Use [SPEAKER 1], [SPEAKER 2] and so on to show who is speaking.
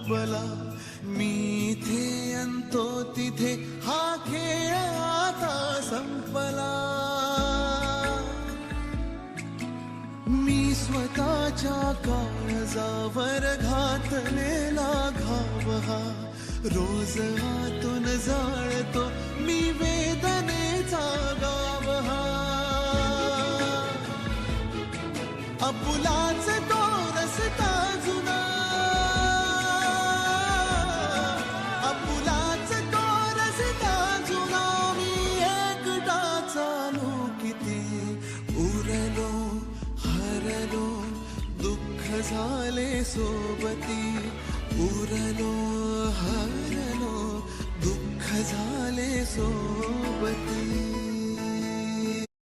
[SPEAKER 1] संपला. मी इथे अंतो तिथे हा खेळ आता संपला. मी स्वतःच्या काळजावर घातलेला घाव हा रोज आतून जाळतो मी वेदनेचा गाव हा. आपुलाच तो रस्ता जुना, आपुलाच तो रस्ता जुना. मी एकटा चालू किती उरलो हरलो दुःख झाले सोबती. उरलो हरलो दुःख झाले सोबती.